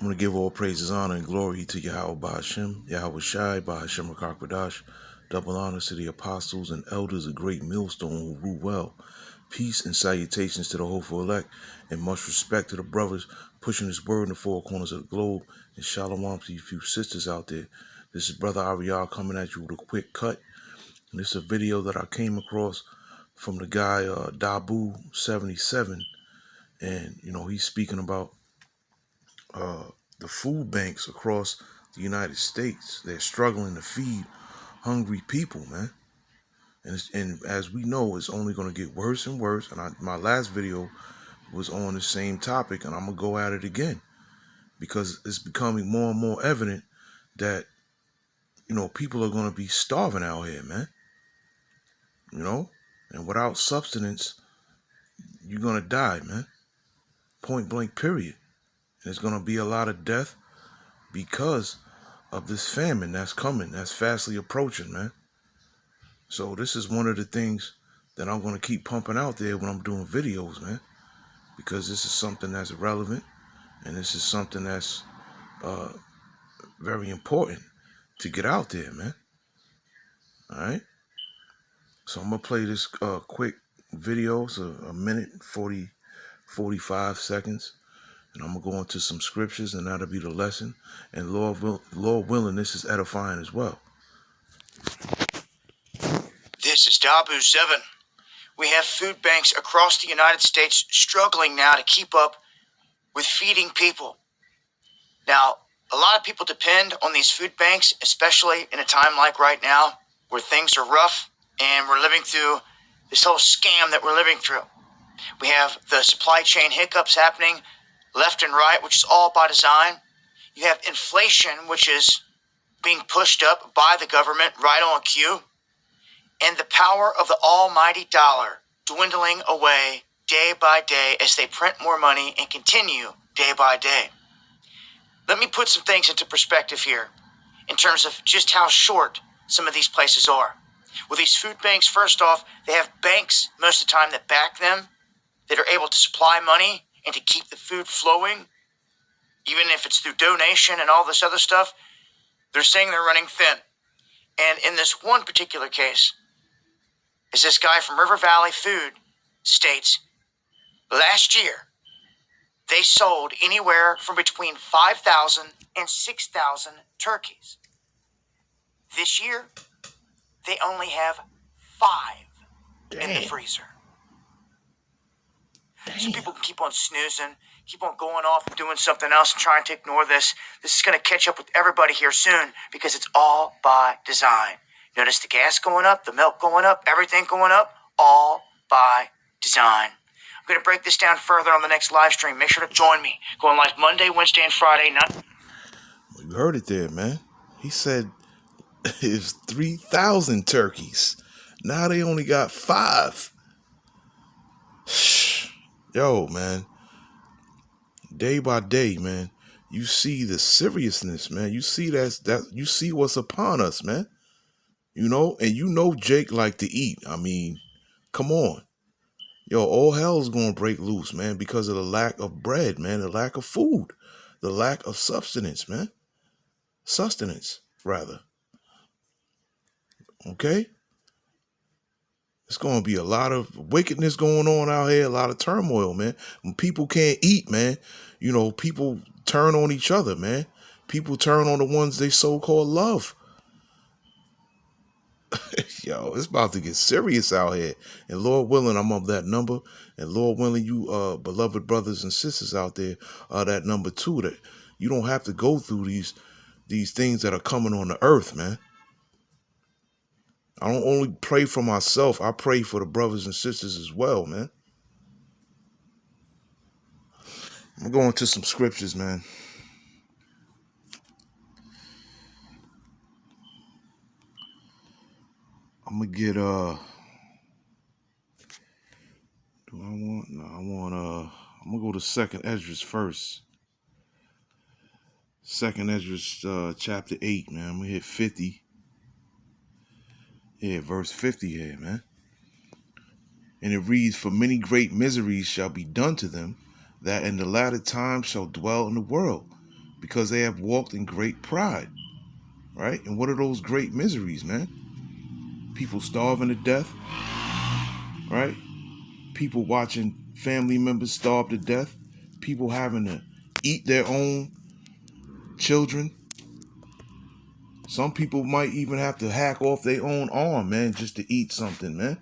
I'm going to give all praises, honor, and glory to Yahweh Ba'Hashem, Yahweh Shai, Ba'Hashem HaKakwadash. Double honors to the apostles and elders of great millstone who rule well. Peace and salutations to the hopeful elect, and much respect to the brothers pushing this word in the four corners of the globe. And shalom to you few sisters out there. This is Brother Ariel coming at you with a quick cut. And this is a video that I came across from the guy Dabu77. And, he's speaking about the food banks across the United States. They're struggling to feed hungry people, man. And as we know, it's only going to get worse and worse. And my last video was on the same topic, and I'm going to go at it again because it's becoming more and more evident that, people are going to be starving out here, man. And without substance, you're going to die, man. Point blank, period. And there's going to be a lot of death because of this famine that's coming, that's fastly approaching, man. So this is one of the things that I'm going to keep pumping out there when I'm doing videos, man, because this is something that's relevant, and this is something that's very important to get out there, man. All right. So I'm going to play this quick video. It's a minute, 45 seconds. And I'm going to go into some scriptures, and that'll be the lesson. And Lord willing, this is edifying as well. This is Dabu7. We have food banks across the United States struggling now to keep up with feeding people. Now, a lot of people depend on these food banks, especially in a time like right now, where things are rough and we're living through this whole scam that we're living through. We have the supply chain hiccups happening left and right, which is all by design. You have inflation, which is being pushed up by the government right on cue. And the power of the almighty dollar dwindling away day by day as they print more money and continue day by day. Let me put some things into perspective here in terms of just how short some of these places are. With these food banks, first off, they have banks most of the time that back them, that are able to supply money and to keep the food flowing, even if it's through donation and all this other stuff. They're saying they're running thin. And in this one particular case, is this guy from River Valley Food states, last year, they sold anywhere from between 5,000 and 6,000 turkeys. This year, they only have 5 in the freezer. So people can keep on snoozing, keep on going off and doing something else and trying to ignore this. This is going to catch up with everybody here soon because it's all by design. Notice the gas going up, the milk going up, everything going up, all by design. I'm going to break this down further on the next live stream. Make sure to join me. Going live Monday, Wednesday, and Friday. You heard it there, man. He said it's 3,000 turkeys. Now they only got 5. Yo, man. Day by day, man, you see the seriousness, man. You see that you see what's upon us, man. And Jake like to eat. I mean, come on. Yo, all hell's gonna break loose, man, because of the lack of bread, man, the lack of food, the lack of sustenance, man. Sustenance, rather. Okay? It's gonna be a lot of wickedness going on out here, a lot of turmoil, man. When people can't eat, man, people turn on each other, man. People turn on the ones they so-called love. Yo, it's about to get serious out here. And Lord willing, I'm of that number. And Lord willing, you beloved brothers and sisters out there are that number too. That you don't have to go through these things that are coming on the earth, man. I don't only pray for myself. I pray for the brothers and sisters as well, man. I'm going to some scriptures, man. I'm gonna get I'm gonna go to 2nd Esdras first. 2nd Esdras chapter 8, man. I'm gonna hit 50. Yeah, verse 50 here, man. And it reads, for many great miseries shall be done to them that in the latter time shall dwell in the world, because they have walked in great pride, right? And what are those great miseries, man? People starving to death, right? People watching family members starve to death. People having to eat their own children. Some people might even have to hack off their own arm, man, just to eat something, man.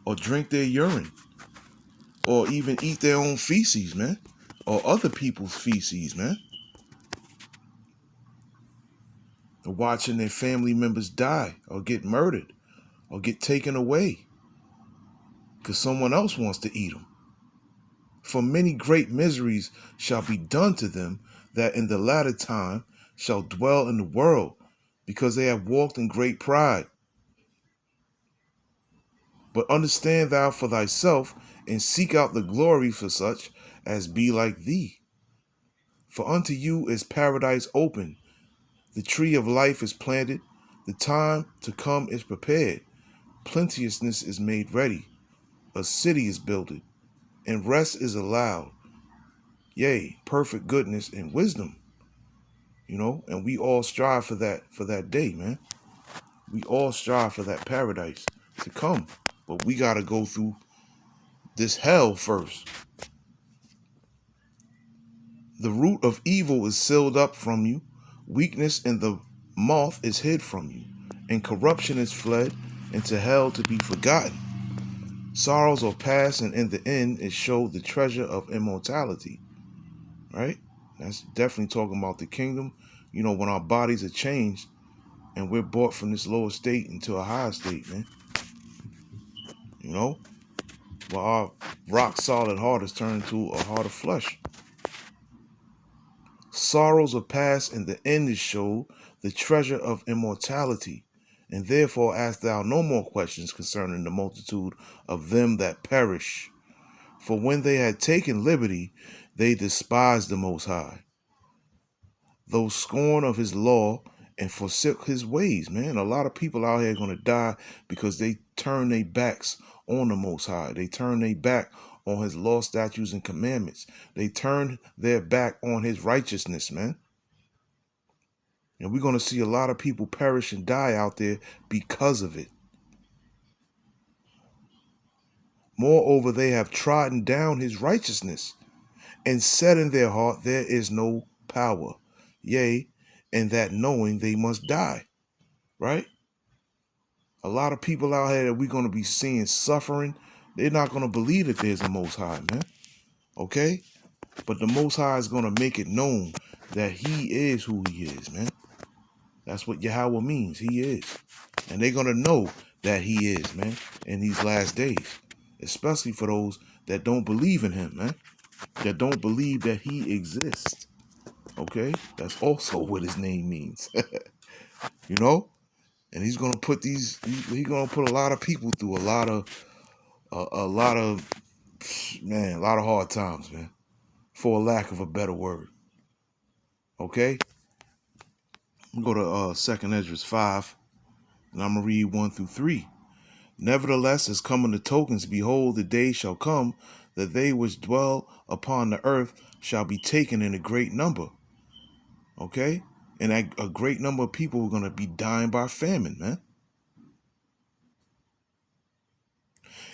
Or drink their urine. Or even eat their own feces, man. Or other people's feces, man. Or watching their family members die or get murdered or get taken away because someone else wants to eat them. For many great miseries shall be done to them that in the latter time shall dwell in the world, because they have walked in great pride. But understand thou for thyself, and seek out the glory for such as be like thee. For unto you is paradise open, the tree of life is planted, the time to come is prepared, plenteousness is made ready, a city is builded, and rest is allowed. Yea, perfect goodness and wisdom. And we all strive for that day, man. We all strive for that paradise to come. But we got to go through this hell first. The root of evil is sealed up from you. Weakness in the moth is hid from you. And corruption is fled into hell to be forgotten. Sorrows are past, and in the end is showed the treasure of immortality. Right? That's definitely talking about the kingdom. When our bodies are changed and we're brought from this lower state into a higher state, man. Where our rock solid heart is turned into a heart of flesh. Sorrows are past, and the end is showed, the treasure of immortality. And therefore ask thou no more questions concerning the multitude of them that perish. For when they had taken liberty, they despised the Most High, those scorn of his law, and forsook his ways, man. A lot of people out here are going to die because they turn their backs on the Most High. They turn their back on his law, statutes, and commandments. They turn their back on his righteousness, man. And we're going to see a lot of people perish and die out there because of it. Moreover, they have trodden down his righteousness and said in their heart, there is no power. Yea, and that knowing they must die. Right? A lot of people out here that we're going to be seeing suffering, they're not going to believe that there's a Most High, man. Okay? But the Most High is going to make it known that he is who he is, man. That's what Yahweh means. He is. And they're going to know that he is, man, in these last days. Especially for those that don't believe in him, man. That don't believe that he exists. Okay? That's also what his name means. And he's going to put he's going to put a lot of people through a lot of hard times, man. For a lack of a better word. Okay? We'll go to 2nd Ezra 5, and I'm going to read 1 through 3. Nevertheless, as coming the tokens, behold, the day shall come that they which dwell upon the earth shall be taken in a great number. Okay? And a great number of people are going to be dying by famine, man.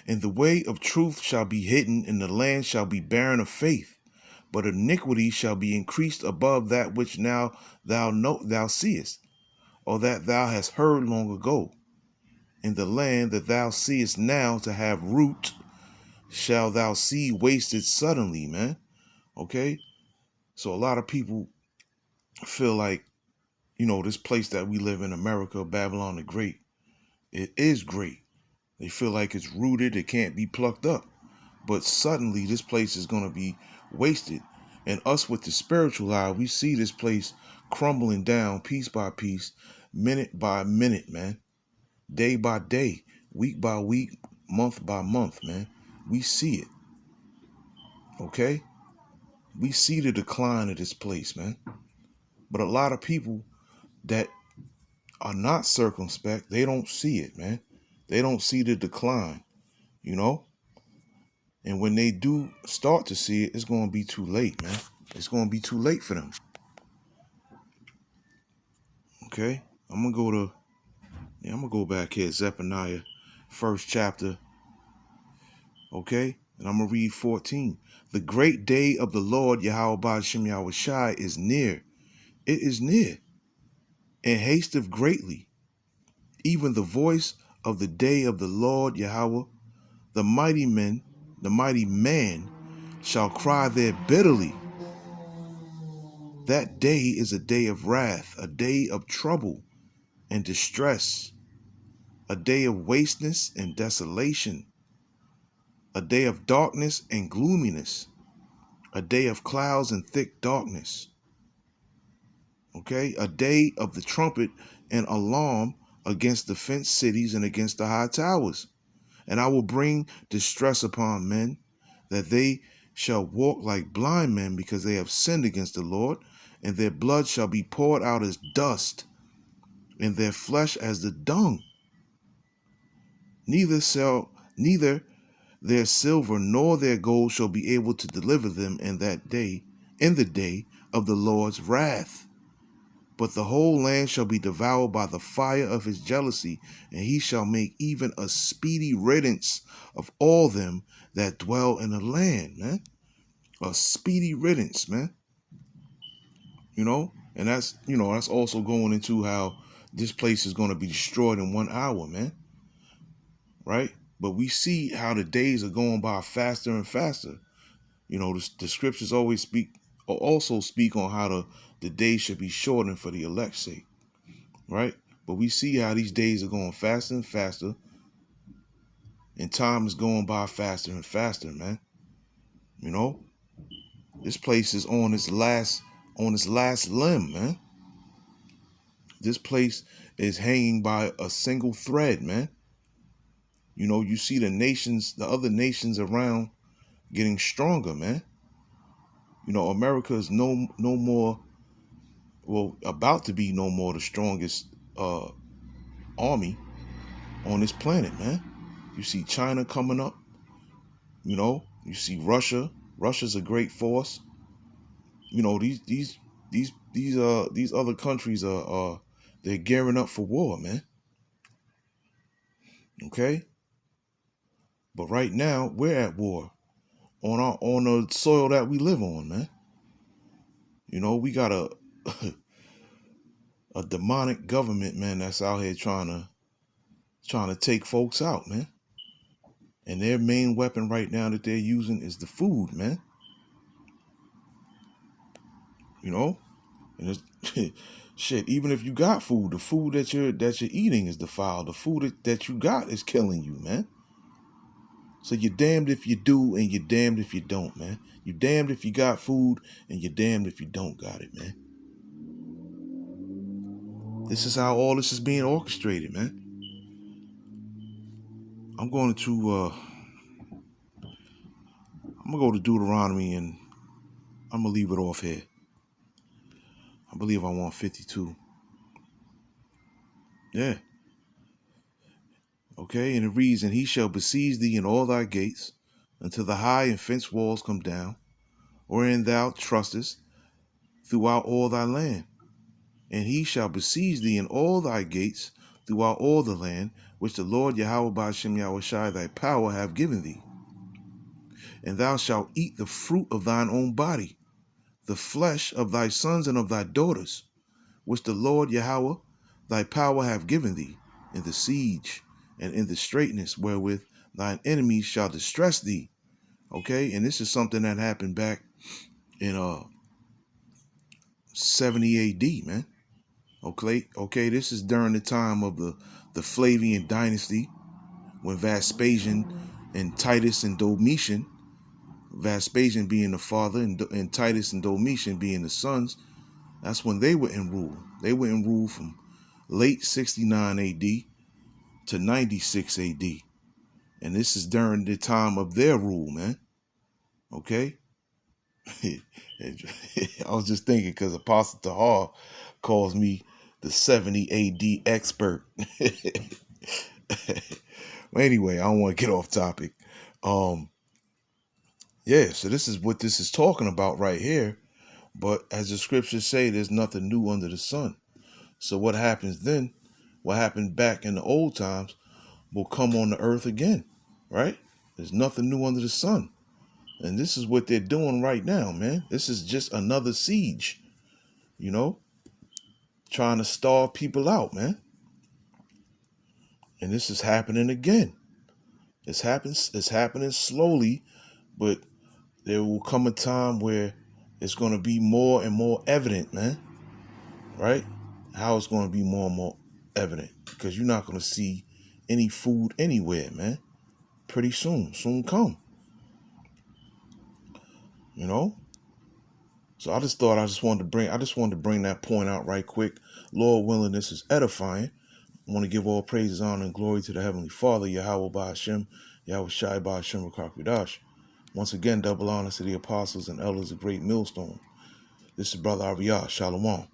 And the way of truth shall be hidden, and the land shall be barren of faith. But iniquity shall be increased above that which now thou seest, or that thou hast heard long ago. In the land that thou seest now to have root, shall thou see wasted suddenly, man. Okay? So a lot of people feel like, this place that we live in, America, Babylon the Great, it is great. They feel like it's rooted, it can't be plucked up. But suddenly this place is going to be wasted. And us with the spiritual eye, we see this place crumbling down piece by piece, minute by minute, man. Day by day, week by week, month by month, man. We see it. Okay? We see the decline of this place, man. But a lot of people that are not circumspect, they don't see it, man. They don't see the decline, And when they do start to see it, it's going to be too late, man. It's going to be too late for them. Okay, I'm gonna go back here, Zephaniah, first chapter. Okay, and I'm gonna read 14. The great day of the Lord Yahweh Ba'ashem Yahweh Shai is near. It is near, and hasteth greatly. Even the voice of the day of the Lord Yahweh, the mighty man shall cry there bitterly. That day is a day of wrath, a day of trouble and distress, a day of wasteness and desolation, a day of darkness and gloominess, a day of clouds and thick darkness. Okay, a day of the trumpet and alarm against the fenced cities and against the high towers. And I will bring distress upon men, that they shall walk like blind men, because they have sinned against the Lord, and their blood shall be poured out as dust, and their flesh as the dung. Neither their silver nor their gold shall be able to deliver them in the day of the Lord's wrath. But the whole land shall be devoured by the fire of his jealousy, and he shall make even a speedy riddance of all them that dwell in the land, man. A speedy riddance, man. And that's also going into how this place is going to be destroyed in 1 hour, man. Right? But we see how the days are going by faster and faster. The scriptures also speak on how the days should be shortened for the elect's sake. Right? But we see how these days are going faster and faster, and time is going by faster and faster, man. This place is on its last limb, man. This place is hanging by a single thread, man. You see the other nations around getting stronger, man. America is no more, about to be no more the strongest army on this planet, man. You see China coming up. You see Russia. Russia's a great force. These other countries they're gearing up for war, man. Okay? But right now we're at war on the soil that we live on, man. We got a a demonic government, man, that's out here trying to take folks out, man. And their main weapon right now that they're using is the food, man. And it's shit, even if you got food, the food that you're eating is defiled. The food that you got is killing you, man. So you're damned if you do, and you're damned if you don't, man. You're damned if you got food, and you're damned if you don't got it, man. This is how all this is being orchestrated, man. I'm going to go to Deuteronomy, and I'm going to leave it off here. I believe I want 52. Yeah. Okay, and it reads, and he shall besiege thee in all thy gates, until the high and fenced walls come down, wherein thou trustest throughout all thy land. And he shall besiege thee in all thy gates throughout all the land, which the Lord Yahweh Ba'ashem Yahweh Shai thy power have given thee. And thou shalt eat the fruit of thine own body, the flesh of thy sons and of thy daughters, which the Lord Yahweh thy power have given thee, in the siege and in the straitness wherewith thine enemies shall distress thee. Okay, and this is something that happened back in 70 AD, man. Okay, this is during the time of the Flavian dynasty, when Vespasian and Titus and Domitian, Vespasian being the father and Titus and Domitian being the sons, that's when they were in rule. They were in rule from late 69 AD to 96 AD. And this is during the time of their rule, man. Okay? I was just thinking, because Apostle Tahar calls me the 70 AD expert. Well, anyway, I don't want to get off topic. Yeah, so this is what this is talking about right here. But as the scriptures say, there's nothing new under the sun. So what happens then, what happened back in the old times, will come on the earth again, right? There's nothing new under the sun. And this is what they're doing right now, man. This is just another siege, you know, trying to starve people out, man. And this is happening again. It's happening slowly, but there will come a time where it's going to be more and more evident, man. Right? How it's going to be more and more evident, because you're not going to see any food anywhere, man. Pretty soon come, you know. So I just wanted to bring that point out right quick. Lord willing, this is edifying. I want to give all praises, honor, and glory to the Heavenly Father, Yahweh Ba'Hashem, Yahweh Shai Ba'Hashem Rakakwidash. Once again, double honor to the apostles and elders of Great Millstone. This is Brother Ariyah. Shalom.